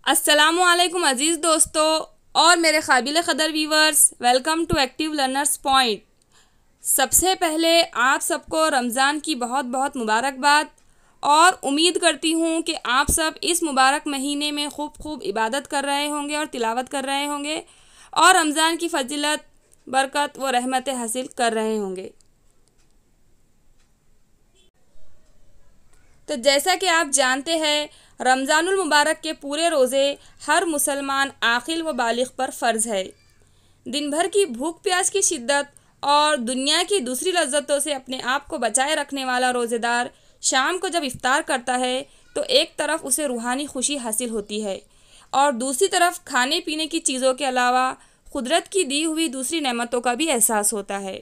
अस्सलामुअलैकुम अज़ीज़ दोस्तों और मेरे काबिल क़दर viewers, welcome to active learners point. सबसे पहले आप सबको रमज़ान की बहुत बहुत मुबारकबाद और उम्मीद करती हूँ कि आप सब इस मुबारक महीने में खूब इबादत कर रहे होंगे और तिलावत कर रहे होंगे और रमज़ान की फजीलत, बरकत व रहमतें हासिल कर रहे होंगे। तो जैसा कि आप जानते हैं, रमज़ानुल मुबारक के पूरे रोज़े हर मुसलमान आक़िल व बालिग़ पर फ़र्ज़ है। दिन भर की भूख प्यास की शिद्दत और दुनिया की दूसरी लज्जतों से अपने आप को बचाए रखने वाला रोज़ेदार शाम को जब इफ्तार करता है तो एक तरफ उसे रूहानी खुशी हासिल होती है और दूसरी तरफ खाने पीने की चीज़ों के अलावा कुदरत की दी हुई दूसरी नेमतों का भी एहसास होता है।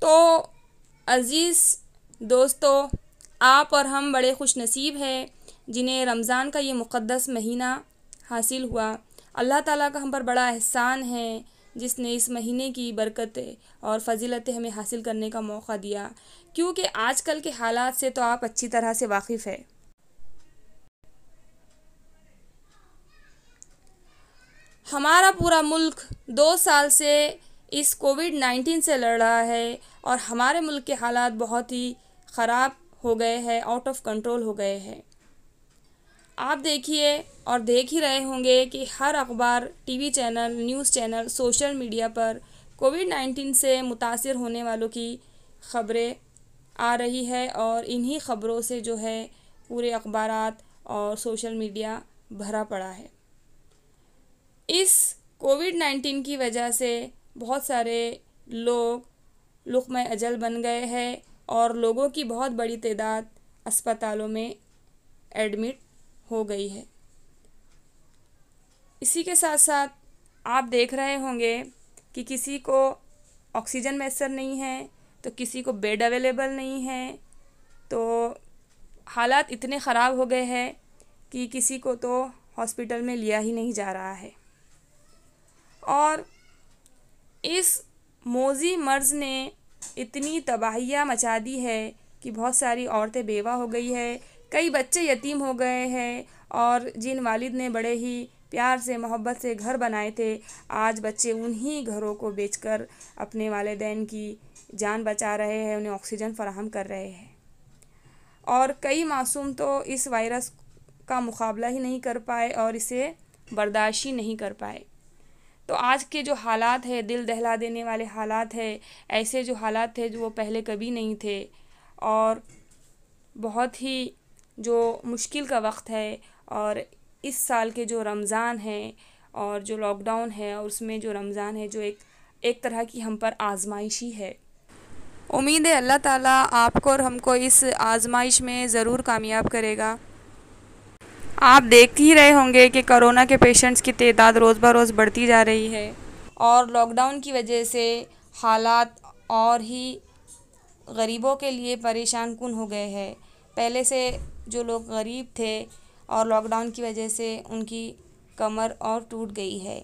तो अज़ीज़ दोस्तों, आप और हम बड़े खुश नसीब हैं जिन्हें रमज़ान का ये मुक़द्दस महीना हासिल हुआ। अल्लाह ताला का हम पर बड़ा एहसान है जिसने इस महीने की बरकतें और फ़जीलतें हमें हासिल करने का मौका दिया, क्योंकि आजकल के हालात से तो आप अच्छी तरह से वाकिफ़ है। हमारा पूरा मुल्क 2 साल से इस कोविड-19 से लड़ रहा है और हमारे मुल्क के हालात बहुत ही ख़राब हो गए हैं, आउट ऑफ कंट्रोल हो गए हैं। आप देखिए और देख ही रहे होंगे कि हर अखबार, TV channel, news channel, social media पर कोविड-19 से मुतासिर होने वालों की ख़बरें आ रही है और इन्हीं ख़बरों से जो है पूरे अखबारात और सोशल मीडिया भरा पड़ा है। इस कोविड-19 की वजह से बहुत सारे लोग लुक़्मा अजल बन गए हैं और लोगों की बहुत बड़ी तादाद अस्पतालों में एडमिट हो गई है। इसी के साथ साथ आप देख रहे होंगे कि किसी को ऑक्सीजन मैसर नहीं है, तो किसी को बेड अवेलेबल नहीं है। तो हालात इतने ख़राब हो गए हैं कि किसी को तो हॉस्पिटल में लिया ही नहीं जा रहा है। और इस मौजी मर्ज़ ने इतनी तबाहियाँ मचा दी है कि बहुत सारी औरतें बेवा हो गई है, कई बच्चे यतीम हो गए हैं और जिन वालिद ने बड़े ही प्यार से मोहब्बत से घर बनाए थे, आज बच्चे उन्हीं घरों को बेचकर अपने वालिदैन की जान बचा रहे हैं, उन्हें ऑक्सीजन फ़राहम कर रहे हैं। और कई मासूम तो इस वायरस का मुकाबला ही नहीं कर पाए और इसे बर्दाश्त ही नहीं कर पाए। तो आज के जो हालात है, दिल दहला देने वाले हालात है, ऐसे जो हालात थे जो वो पहले कभी नहीं थे और बहुत ही जो मुश्किल का वक्त है। और इस साल के जो रमज़ान है और जो लॉकडाउन है और उसमें जो रमज़ान है जो एक तरह की हम पर आजमाइश ही है। उम्मीद है अल्लाह ताला आपको और हमको इस आजमाइश में ज़रूर कामयाब करेगा। आप देख ही रहे होंगे कि कोरोना के पेशेंट्स की तादाद रोज़ ब रोज़ बढ़ती जा रही है और लॉकडाउन की वजह से हालात और ही गरीबों के लिए परेशान कुन हो गए हैं। पहले से जो लोग गरीब थे और लॉकडाउन की वजह से उनकी कमर और टूट गई है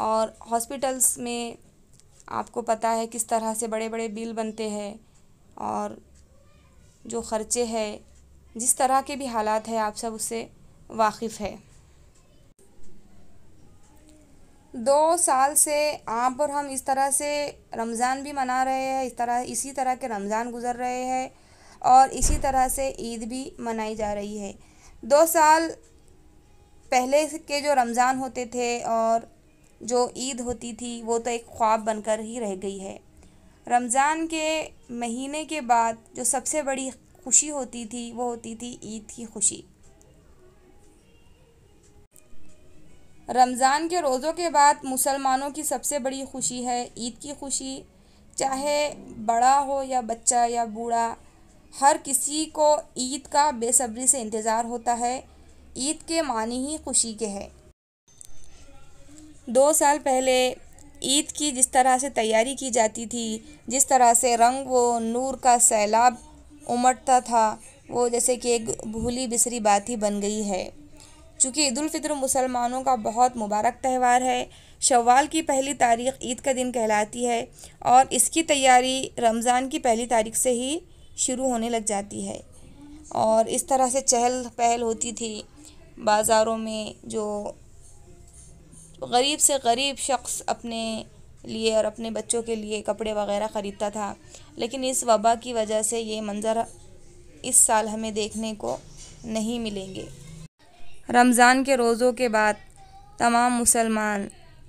और हॉस्पिटल्स में आपको पता है किस तरह से बड़े बड़े बिल बनते हैं और जो ख़र्चे हैं, जिस तरह के भी हालात हैं, आप सब उससे वाकिफ़ है। 2 साल से आप और हम इस तरह से रमज़ान भी मना रहे हैं, इसी तरह के रमज़ान गुज़र रहे हैं और इसी तरह से ईद भी मनाई जा रही है। 2 साल पहले के जो रमज़ान होते थे और जो ईद होती थी वो तो एक ख्वाब बनकर ही रह गई है। रमज़ान के महीने के बाद जो सबसे बड़ी खुशी होती थी वो होती थी ईद की खुशी। रमज़ान के रोज़ों के बाद मुसलमानों की सबसे बड़ी खुशी है ईद की खुशी। चाहे बड़ा हो या बच्चा या बूढ़ा, हर किसी को ईद का बेसब्री से इंतज़ार होता है। ईद के मानी ही खुशी के हैं। 2 साल पहले ईद की जिस तरह से तैयारी की जाती थी, जिस तरह से रंग व नूर का सैलाब उमड़ता था, वो जैसे कि एक भूली बिसरी बात ही बन गई है। चूँकि ईद उल फ़ितर मुसलमानों का बहुत मुबारक त्यौहार है, शव्वाल की पहली तारीख़ ईद का दिन कहलाती है और इसकी तैयारी रमज़ान की पहली तारीख़ से ही शुरू होने लग जाती है और इस तरह से चहल पहल होती थी। बाज़ारों में जो गरीब से गरीब शख्स अपने लिए और अपने बच्चों के लिए कपड़े वगैरह ख़रीदता था, लेकिन इस वबा की वजह से ये मंज़र इस साल हमें देखने को नहीं मिलेंगे। रमज़ान के रोज़ों के बाद तमाम मुसलमान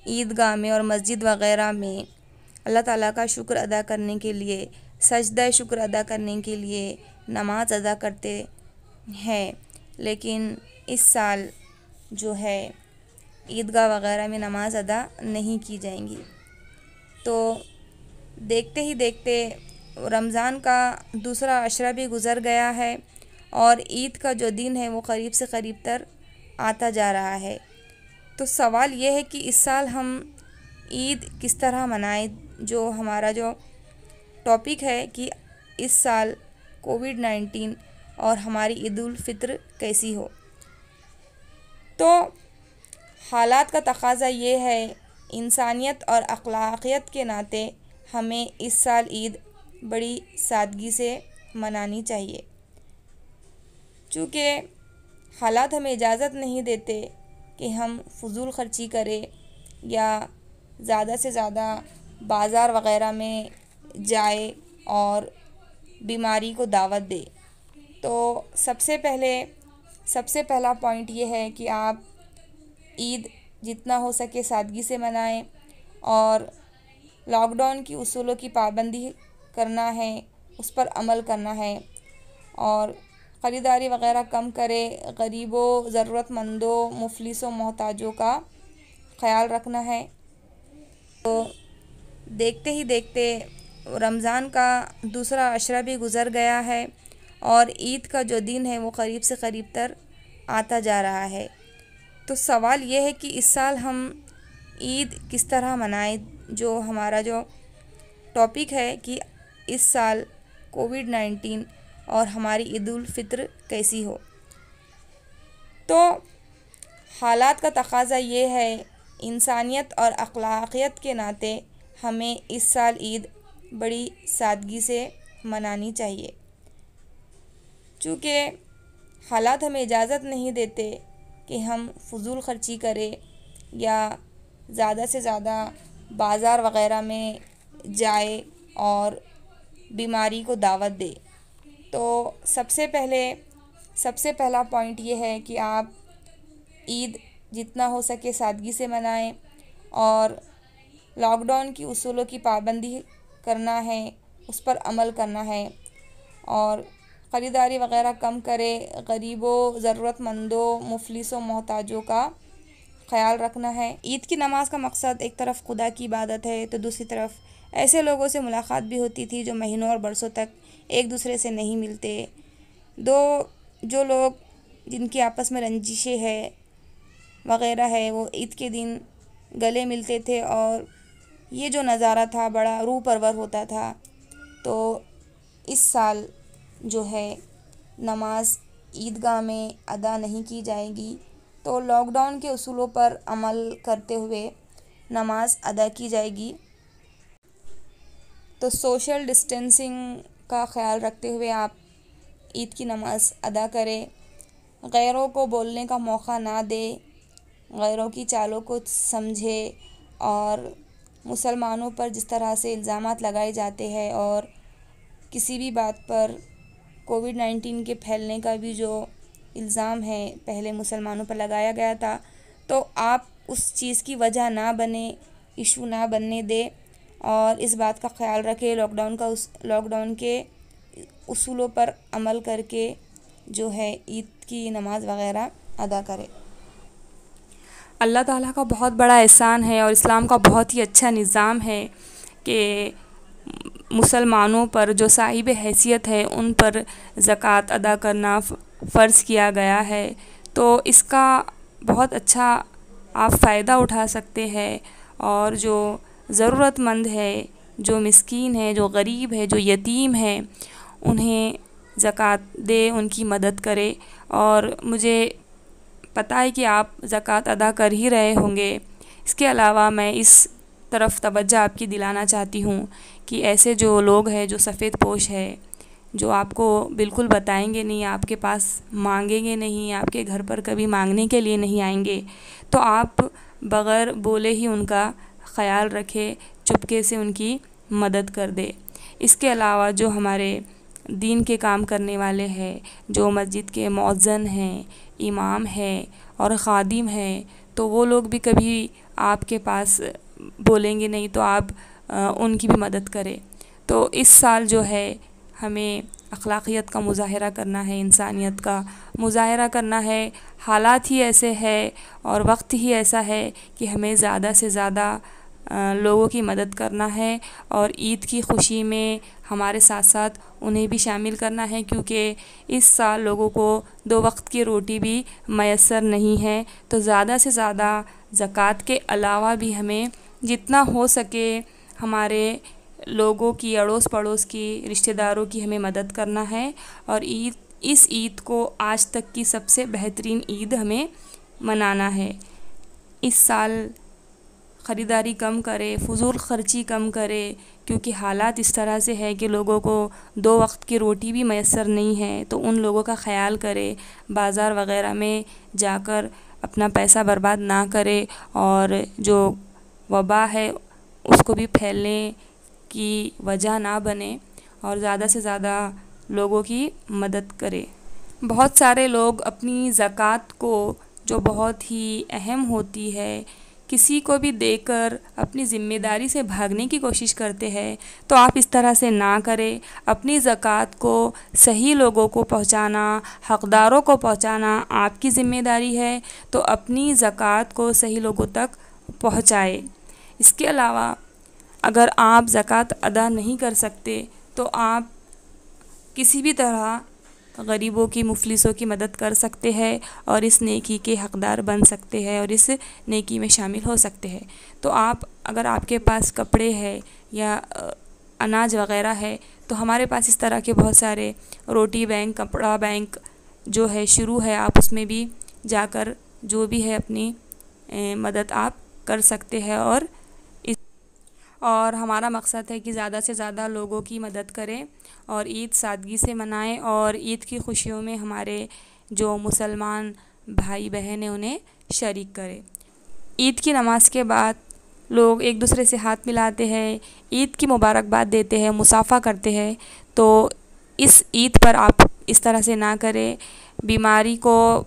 ईदगाह में और मस्जिद वगैरह में अल्लाह ताला का शुक्र अदा करने के लिए, सजदा शुक्र अदा करने के लिए नमाज अदा करते हैं। लेकिन इस साल जो है ईदगाह वगैरह में नमाज अदा नहीं की जाएंगी। तो देखते ही देखते रमज़ान का दूसरा अशरा भी गुज़र गया है और ईद का जो दिन है वो करीब से करीब तर आता जा रहा है। तो सवाल ये है कि इस साल हम ईद किस तरह मनाएं। जो हमारा जो टॉपिक है कि इस साल कोविड-19 और हमारी ईद उल फित्र कैसी हो। तो हालात का तकाज़ा ये है, इंसानियत और अखलाकियत के नाते हमें इस साल ईद बड़ी सादगी से मनानी चाहिए, चूँकि हालात हमें इजाज़त नहीं देते कि हम फ़ुज़ूल ख़र्ची करें या ज़्यादा से ज़्यादा बाज़ार वग़ैरह में जाए और बीमारी को दावत दे। तो सबसे पहला पॉइंट ये है कि आप ईद जितना हो सके सादगी से मनाएं और लॉकडाउन की उसूलों की पाबंदी करना है, उस पर अमल करना है और ख़रीदारी वग़ैरह कम करें। गरीबों, ज़रूरतमंदों, मुफलिसों, मोहताजों का ख़याल रखना है। तो देखते ही देखते रमज़ान का दूसरा अशरा भी गुज़र गया है और ईद का जो दिन है वो करीब से करीब तर आता जा रहा है। तो सवाल ये है कि इस साल हम ईद किस तरह मनाएं। जो हमारा जो टॉपिक है कि इस साल कोविड-19 और हमारी ईद उल फित्र कैसी हो। तो हालात का तकाज़ा ये है, इंसानियत और अखलाकियत के नाते हमें इस साल ईद बड़ी सादगी से मनानी चाहिए, चूँकि हालात हमें इजाज़त नहीं देते कि हम फ़ुज़ूल ख़र्ची करें या ज़्यादा से ज़्यादा बाज़ार वग़ैरह में जाए और बीमारी को दावत दे। तो सबसे पहला पॉइंट ये है कि आप ईद जितना हो सके सादगी से मनाएं और लॉकडाउन की उसूलों की पाबंदी करना है, उस पर अमल करना है और ख़रीदारी वग़ैरह कम करें। गरीबों, ज़रूरतमंदों, मुफलिसों, मोहताजों का ख़याल रखना है। ईद की नमाज़ का मकसद एक तरफ खुदा की इबादत है तो दूसरी तरफ ऐसे लोगों से मुलाकात भी होती थी जो महीनों और बरसों तक एक दूसरे से नहीं मिलते। जो लोग जिनकी आपस में रंजिशें है वग़ैरह है, वो ईद के दिन गले मिलते थे और ये जो नज़ारा था बड़ा रूह परवर होता था। तो इस साल जो है नमाज ईदगाह में अदा नहीं की जाएगी, तो लॉकडाउन के उसूलों पर अमल करते हुए नमाज अदा की जाएगी। तो सोशल डिस्टेंसिंग का ख़याल रखते हुए आप ईद की नमाज़ अदा करें। गैरों को बोलने का मौका ना दें, गैरों की चालों को समझे और मुसलमानों पर जिस तरह से इल्ज़ामात लगाए जाते हैं और किसी भी बात पर कोविड-19 के फैलने का भी जो इल्ज़ाम है पहले मुसलमानों पर लगाया गया था, तो आप उस चीज़ की वजह ना बने, इशू ना बनने दें और इस बात का ख़याल रखें लॉकडाउन के उसूलों पर अमल करके जो है ईद की नमाज़ वग़ैरह अदा करें। अल्लाह ताला का बहुत बड़ा एहसान है और इस्लाम का बहुत ही अच्छा निज़ाम है कि मुसलमानों पर जो साहिब हैसियत है उन पर ज़कात अदा करना फ़र्ज़ किया गया है। तो इसका बहुत अच्छा आप फ़ायदा उठा सकते हैं और जो ज़रूरतमंद है, जो मिस्कीन है, जो गरीब है, जो यतीम है, उन्हें ज़कात दे, उनकी मदद करे। और मुझे पता है कि आप ज़कात अदा कर ही रहे होंगे। इसके अलावा मैं इस तरफ तवज्जो आपकी दिलाना चाहती हूँ कि ऐसे जो लोग हैं जो सफ़ेद पोश है, जो आपको बिल्कुल बताएंगे नहीं, आपके पास मांगेंगे नहीं, आपके घर पर कभी मांगने के लिए नहीं आएंगे, तो आप बग़ैर बोले ही उनका ख़याल रखें, चुपके से उनकी मदद कर दे। इसके अलावा जो हमारे दीन के काम करने वाले हैं, जो मस्जिद के मौज़्ज़िन हैं, इमाम हैं और ख़ादिम हैं, तो वो लोग भी कभी आपके पास बोलेंगे नहीं, तो आप उनकी भी मदद करें। तो इस साल जो है हमें अखलाक़ियत का मुज़ाहरा करना है, इंसानियत का मुज़ाहरा करना है। हालात ही ऐसे है और वक्त ही ऐसा है कि हमें ज़्यादा से ज़्यादा लोगों की मदद करना है और ईद की खुशी में हमारे साथ साथ उन्हें भी शामिल करना है, क्योंकि इस साल लोगों को 2 वक्त की रोटी भी मैसर नहीं है। तो ज़्यादा से ज़्यादा ज़कात के अलावा भी हमें जितना हो सके हमारे लोगों की, अड़ोस पड़ोस की, रिश्तेदारों की हमें मदद करना है। और इस ईद को आज तक की सबसे बेहतरीन ईद हमें मनाना है। इस साल ख़रीदारी कम करें, फ़ुज़ूल ख़र्ची कम करें, क्योंकि हालात इस तरह से है कि लोगों को 2 वक्त की रोटी भी मैसर नहीं है। तो उन लोगों का ख़याल करें, बाज़ार वग़ैरह में जाकर अपना पैसा बर्बाद ना करें और जो वबा है उसको भी फैलने की वजह ना बने, और ज़्यादा से ज़्यादा लोगों की मदद करें। बहुत सारे लोग अपनी ज़कात को, जो बहुत ही अहम होती है, किसी को भी देकर अपनी ज़िम्मेदारी से भागने की कोशिश करते हैं। तो आप इस तरह से ना करें। अपनी ज़कात को सही लोगों को पहुंचाना, हक़दारों को पहुंचाना आपकी ज़िम्मेदारी है। तो अपनी ज़कात को सही लोगों तक पहुंचाए। इसके अलावा अगर आप ज़कात अदा नहीं कर सकते तो आप किसी भी तरह गरीबों की, मुफलिसों की मदद कर सकते हैं और इस नेकी के हक़दार बन सकते हैं और इस नेकी में शामिल हो सकते हैं। तो आप, अगर आपके पास कपड़े हैं या अनाज वग़ैरह है, तो हमारे पास इस तरह के बहुत सारे रोटी बैंक, कपड़ा बैंक जो है शुरू है, आप उसमें भी जाकर जो भी है अपनी मदद आप कर सकते हैं। और हमारा मकसद है कि ज़्यादा से ज़्यादा लोगों की मदद करें और ईद सादगी से मनाएं और ईद की खुशियों में हमारे जो मुसलमान भाई बहन हैं उन्हें शरीक करें। ईद की नमाज के बाद लोग एक दूसरे से हाथ मिलाते हैं, ईद की मुबारकबाद देते हैं, मुसाफ़ा करते हैं। तो इस ईद पर आप इस तरह से ना करें, बीमारी को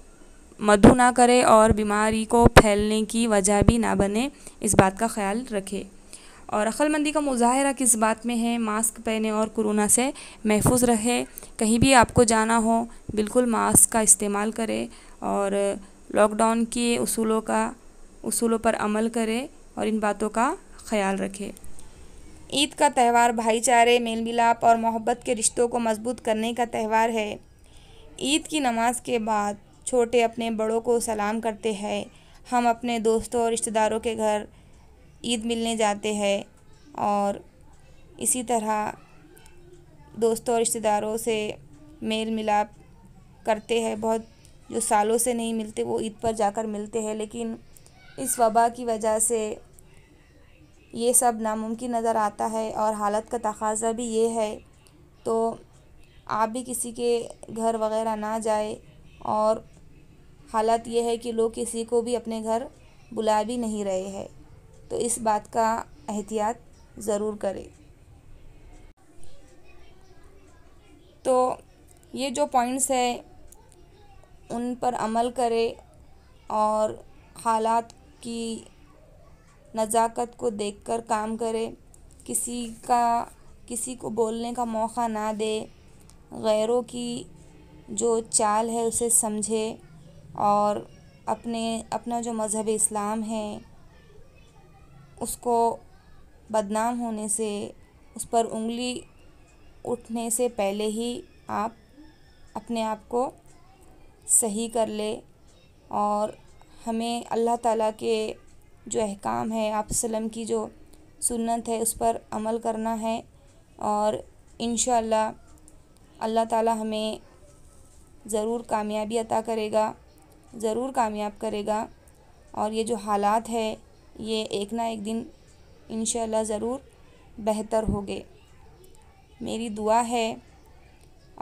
मधु ना करें और बीमारी को फैलने की वजह भी ना बने, इस बात का ख्याल रखें। और अक्लमंदी का मुज़ाहरा किस बात में है? मास्क पहने और कोरोना से महफूज रहे। कहीं भी आपको जाना हो बिल्कुल मास्क का इस्तेमाल करें और लॉकडाउन के उसूलों पर अमल करें और इन बातों का ख्याल रखें। ईद का त्यौहार भाईचारे, मेल मिलाप और मोहब्बत के रिश्तों को मजबूत करने का त्यौहार है। ईद की नमाज के बाद छोटे अपने बड़ों को सलाम करते हैं। हम अपने दोस्तों और रिश्तेदारों के घर ईद मिलने जाते हैं और इसी तरह दोस्तों और रिश्तेदारों से मेल मिलाप करते हैं। बहुत जो सालों से नहीं मिलते वो ईद पर जाकर मिलते हैं, लेकिन इस वबा की वजह से ये सब नामुमकिन नज़र आता है और हालत का तकाज़ा भी ये है। तो आप भी किसी के घर वग़ैरह ना जाए और हालत ये है कि लोग किसी को भी अपने घर बुला भी नहीं रहे हैं, तो इस बात का एहतियात ज़रूर करें। तो ये जो पॉइंट्स है उन पर अमल करें और हालात की नज़ाकत को देखकर काम करें। किसी को बोलने का मौका ना दे, गैरों की जो चाल है उसे समझे और अपना जो मज़हब इस्लाम है उसको बदनाम होने से, उस पर उंगली उठने से पहले ही आप अपने आप को सही कर ले। और हमें अल्लाह ताला के जो अहकाम है, आप सल्लम की जो सुन्नत है उस पर अमल करना है और इंशाअल्लाह अल्लाह ताला हमें ज़रूर कामयाबी अता करेगा, ज़रूर कामयाब करेगा। और ये जो हालात है ये एक ना एक दिन इंशाअल्लाह ज़रूर बेहतर होंगे। मेरी दुआ है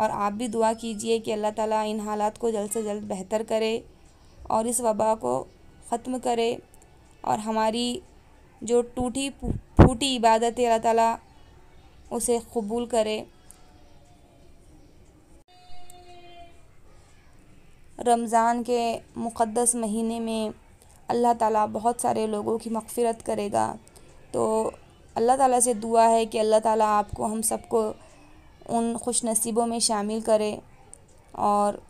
और आप भी दुआ कीजिए कि अल्लाह ताला इन हालात को जल्द से जल्द बेहतर करे और इस वबा को ख़त्म करे और हमारी जो टूटी फूटी इबादत है अल्लाह ताला उसे कबूल करे। रमज़ान के मुक़द्दस महीने में अल्लाह ताला बहुत सारे लोगों की मग़फ़िरत करेगा। तो अल्लाह ताला से दुआ है कि अल्लाह ताला आपको हम सबको उन खुश नसीबों में शामिल करे और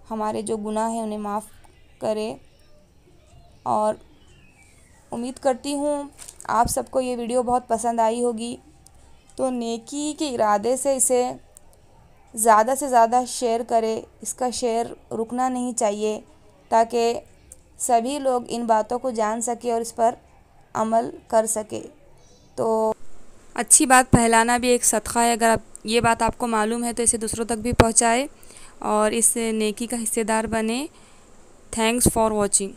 हमारे जो गुनाह हैं उन्हें माफ़ करे। और उम्मीद करती हूँ आप सबको ये वीडियो बहुत पसंद आई होगी। तो नेकी के इरादे से इसे ज़्यादा से ज़्यादा शेयर करें, इसका शेयर रुकना नहीं चाहिए ताकि सभी लोग इन बातों को जान सके और इस पर अमल कर सके। तो अच्छी बात फैलाना भी एक सदका है। अगर आप ये बात आपको मालूम है तो इसे दूसरों तक भी पहुँचाए और इस नेकी का हिस्सेदार बने। Thanks for watching.